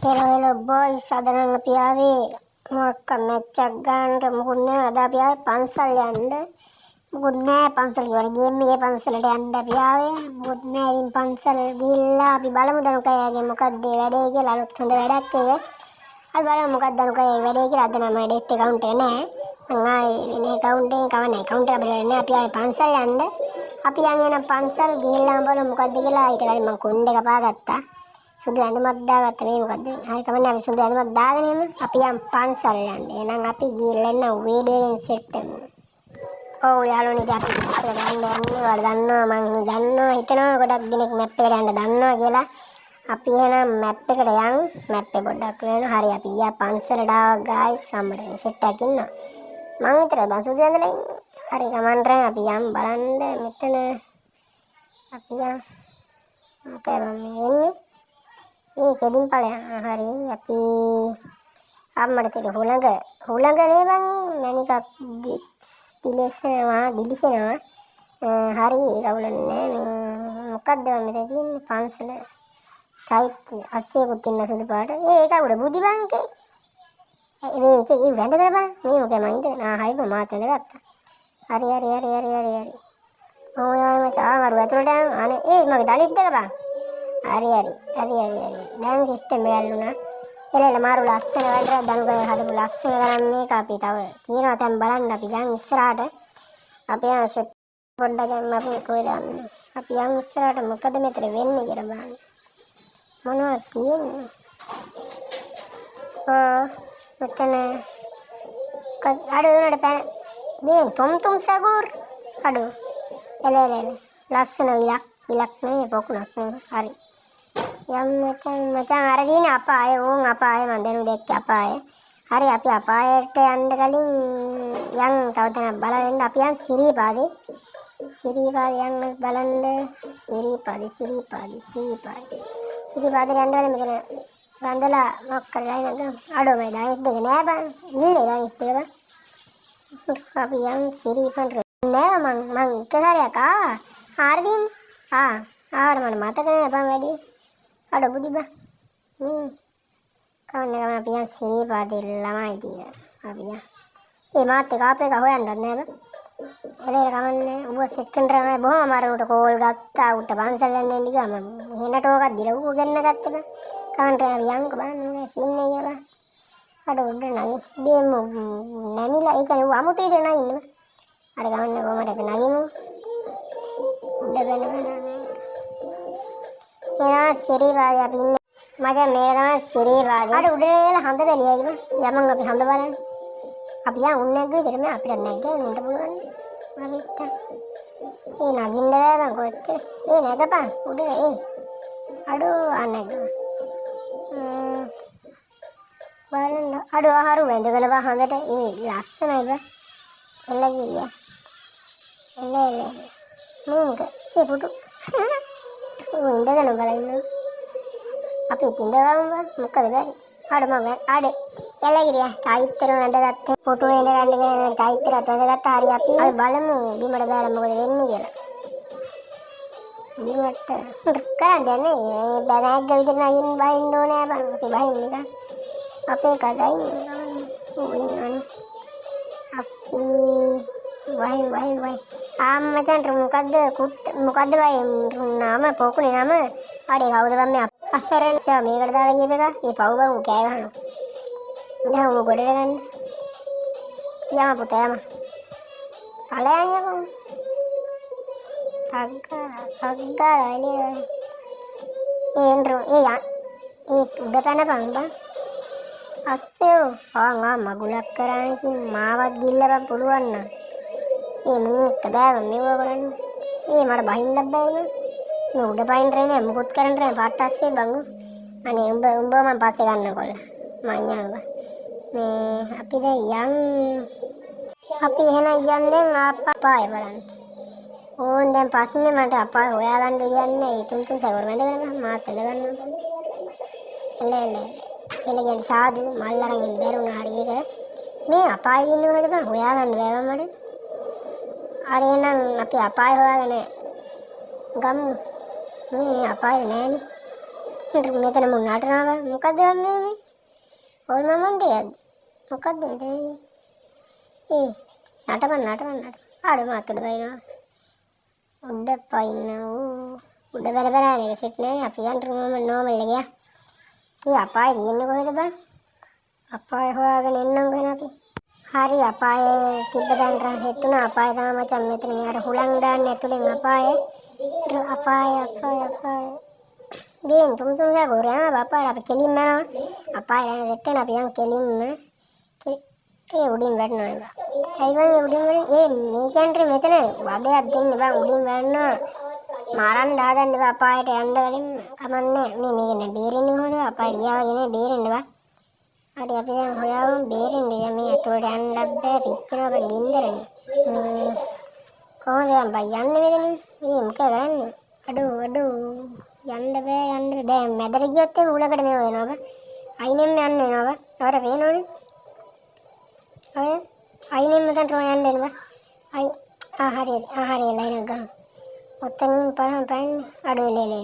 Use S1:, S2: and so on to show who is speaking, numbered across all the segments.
S1: Hello, hello boys. අද නම් අපි ආවේ මොකක් මැච් එකක් ගන්නට මොකුත් නෑ. අද අපි ආවේ පන්සල් යන්න. මොකුත් නෑ පන්සල් වල ගේම් එකේ පන්සලට යන්න අපි ආවේ. මොකුත් නෑ. ඉතින් පන්සල් ගිහිල්ලා අපි බලමු දනුකයාගේ මොකක්ද වැඩේ කියලා. අලුත් හොඳ වැඩක් ඒක. අපි බලමු මොකක්ද දනුකයාගේ වැඩේ කියලා. අද නම් ඩෙස්ට් account එක නෑ. මං ආයේ වෙන account එකෙන් කවන්නේ account එක අපිට නෑ. අපි ආවේ පන්සල් යන්න. අපි යන්නේ පන්සල් ගිහිල්ලා බලමු මොකක්ද කියලා. ඊට කලින් මං කොණ්ඩ එක පාගත්තා. සුදු ඇඳුමක් දාගත්තා මේ මොකද්ද? හරි කමන්නේ අපි සුදු ඇඳුමක් දාගෙන යමු. අපි යම් පන්සල් යන්නේ. එහෙනම් අපි ගිහලා එන්න වීඩියෝ සෙට් වෙමු. ඔව් යාළුවනේ ඉතින් අපි ඉස්සර ගන්න යන්නේ. ඔයාලා දන්නවා මං දන්නවා හිතනවා ගොඩක් දිනක් මැප් එකට යන්න දන්නවා කියලා. අපි එහෙනම් මැප් එකට යන්. මැප් එක පොඩ්ඩක් වෙනවා. හරි අපි ගියා පන්සලට ආවා ගායිස් සම්මත සෙට් එකක් ඉන්නවා. මං විතරයි බං සුදු ඇඳලා ඉන්නේ. හරි කමන්නේ අපි යම් බලන්න මෙතන අපි යම් මොකද මේ එන්නේ කෙලින් ඵලයන් හරි අපි අම්මට තියලා හුළඟ නේ බං මණිකක් දිලිසෙනවා හරි රවුලන්නේ මොකක්ද මෙතන තියෙන්නේ පන්සල චෛත්‍ය අස්සෙකුත් ඉන්න සුදු පාට ඒක උඩ බුදි බංකේ මේකේ වැඳගෙන බං මේ මොකද මම හිතන්නේ හරි මම ගත්තා හරි ඔය මචං අර වැතුලට අනේ ඒ මගේ දලිත් දෙක බං හරි දැන් සිස්ටම් එක ඇල්ලුණා එළෙල මාරු ලස්සන වැඩ දනුගය හදපු ලස්සන ගණන් මේක අපි තව තියෙනවා දැන් බලන්න අපි යන් ඉස්සරහට අපි යන් සෙට් පොඩ්ඩක් ගන්න අපි කොහෙද යන්නේ අපි යන් ඉස්සරහට මොකද මෙතන වෙන්නේ කියලා බලන්න මොනවද තියෙන්නේ මෙතන අර උඩට මේ තුම් සගුර් අඩෝ එළෙල ලස්සන විලක් නේ පොකුණක් නේ හරි යම් මචං අර දින අපාය ඕන් අපාය මන් දැනු දැක්ක අපාය හරි අපි අපායට යන්න කලින් යන් තව තැනක් බලන්න අපි යන් සිරිපාදේ යන්න බලන්න සිරිපාදේ යන්න බලන්න මෙතන වන්දලා මොක් කරලා නේද අඩෝ මේ ඩයිස් දෙක නෑ බං ඉන්නේ ඩයිස් දෙක අපි යන් සිරිපාදේ නෑ මං එකසාරයක් හරිදින් ආවර මට මතක නෑ බං වැඩි අඩ බුදි බං කවන්න අපි යන් සිරිපාදේ ළමයි ටික අපි යන් ඒ මාත් එක අපේ එක හොයන්නත් නෑ බං එලේ කමන්නේ උඹ සෙකන්ඩ් රමයි බොහොම අමාරුවට කෝල් ගත්තා උට පන්සල් යන්න එන්න ගියා මම එහෙනට ඕකක් දිලා ඌ ගෙන්න ගත්තා බං කවන්ට අපි යන්ක බලන්න සින්නේ කියලා අඩ උඩ නගි බේම නැමිලා ඒ කියන්නේ අමුතේ දෙන නගින්න අර ගමන්නේ කොහමද අපි නගිමු උඩ වෙන එනවා සිරිපාදේ අපි ඉන්නේ මචං මේක තමයි සිරිපාදේ අර උඩ වෙලා හඳ බැලියයි යමන් අපි හඳ බලන්න අපි යන් උන්නේ නැග්ග විතරම අපිට නැග්ගන්න උන්ට පුළුවන් අපිට ඒ නගින්න බෑ මං කොච්චර ඒ නැගපන් උඩ අඩෝ අනග බලන්න අඩෝ ආහාරු වැඳගෙන බා හඳට ඒ ලස්සනයි බා එල්ල ගියා එල්ල මූංග ඒ පුටු ඉඳගෙන බලන්න අපි ඉඳගමු මොකද බැරි ආඩ මම ආඩ එළගිරිය චෛත්‍යර වැඳගත්ත ෆොටෝ එල ගන්න චෛත්‍යරත් වැඳගත්ත හරි අපි බලමු බිමට දාලා මොකද වෙන්නේ කියලා බිමට කරන්නේ මේ බෑග් එක විතර නගින්න බහින්න ඕනේ බං අපි බහින්න නිකන් අපේ කඩයි අපි වයි ආම්මචන්ට මොකද්ද වයි නාම පොකුනේ නම අඩේ කවුද බම් මේ අස්සරෙන් මේකට දාලා ගියප එක ඒ පව් බං කෑ ගහනවා දැන් උඹ ගොඩට ගන්න යම පුතා යම ඵලයන් යකෝ තග්ගා එළිය ඒන්ද්‍රෝ ඒ උඩ පැනපන් බං අස්සෝ මගුලක් කරන්නේ ඉතින් මාවත් ගිල්ලපන් පුළුවන් නම් ඒ මුත් බෑව මෙව කරන්න ඒ මට බහින්නත් බෑ නේ උඩ පයින් රේ මොකොත් කරන්න රේ පාට්ටස්සේ බං අනේ උඹ මම පස්සේ ගන්නකොල්ල මං යනවා මේ අපි දැන් අපි එහෙනම් යන්නේ අපාය බලන්න ඕන් දැන් පස්සේ මට අපාය හොයාගන්න කියන්නේ ඒ තුන් සවර වැඳගෙන මාත් එළ එළගෙන සාදු මල් අරන් බැරුණා හරි ඒක මේ අපායේ ඉන්නවද බං හොයාගන්න බෑ මට අර එහෙනම් අපි අපාය හොයාගෙන ගමු මේ අපාය නෑනේ මෙතන මුන් නටනවා මොකද වන්නේ ඕල් මමන් දෙයක්ද මොකද්ද මේ ඒ නටපන් ආඩ මාතල බයිනවා උඩ පයින්න උඩ බල නේද සෙට් නෑ අපි යන්න රුම නෝමල් එක ගියා ඒ අපාය තියෙන්නේ කොහෙද බං අපාය හොයාගෙන එන්නම් ගහන අපි හරි අපායේ තිබ්බ දැන් හෙට්ටුන අපාය තමයි මචං මෙතන යාර හුලං දාන්න ඇතුලෙන් අපාය Bien, tuh ya goreng bapak apa kelim mana? Apa yang itu nabi yang kelim udin berna ba. Ayam udin berna, mekan tri metene, babe abdin ba udin berna. Maran dadan ba apa itu anda kalim kamanne, mekan berin ni mana apa dia ini berin ba. Ada apa yang hoya berin dia me itu anda be picture ba linder ni. Kau dia bayan ni mekan ni muka kan? Aduh. යන්න බෑ මැදට ගියොත් ඒ උලකට මේව වෙනවා බා අයිනෙන් යන්න වෙනවා බා ඔයාලට පේනවනේ ඔය අයිනෙන් මතන් තෝ යන්න එනවා අයි හරි ලයින් ගන්න ඔතනින් පහන් අඩු ලේ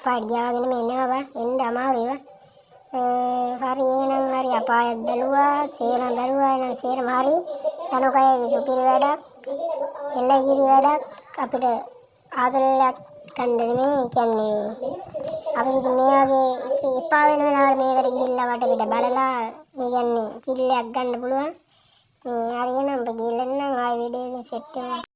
S1: පාඩියාගෙන මේ එනවා බා එන්න අමාරුයි බා හරි එහෙනම් හරි අපායක් බැලුවා සේරම බැලුවා එහෙනම් සේරම හරි තනකය සුපිරි වැඩක් එල්ලගිරි වැඩක් අපිට ආදරයක් කණ්ඩනේ කියන්නේ අපි ඉතින් මේ වගේ එපා වෙන වෙලාවල මේකට ගිහිල්ලා වටපිට බලලා මේ කියන්නේ කිල්ලයක් ගන්න පුළුවන් මේ හරියනම් අපි ගිහිල්ලා නම් ආයෙ වීඩියෝ එක සෙට් වෙනවා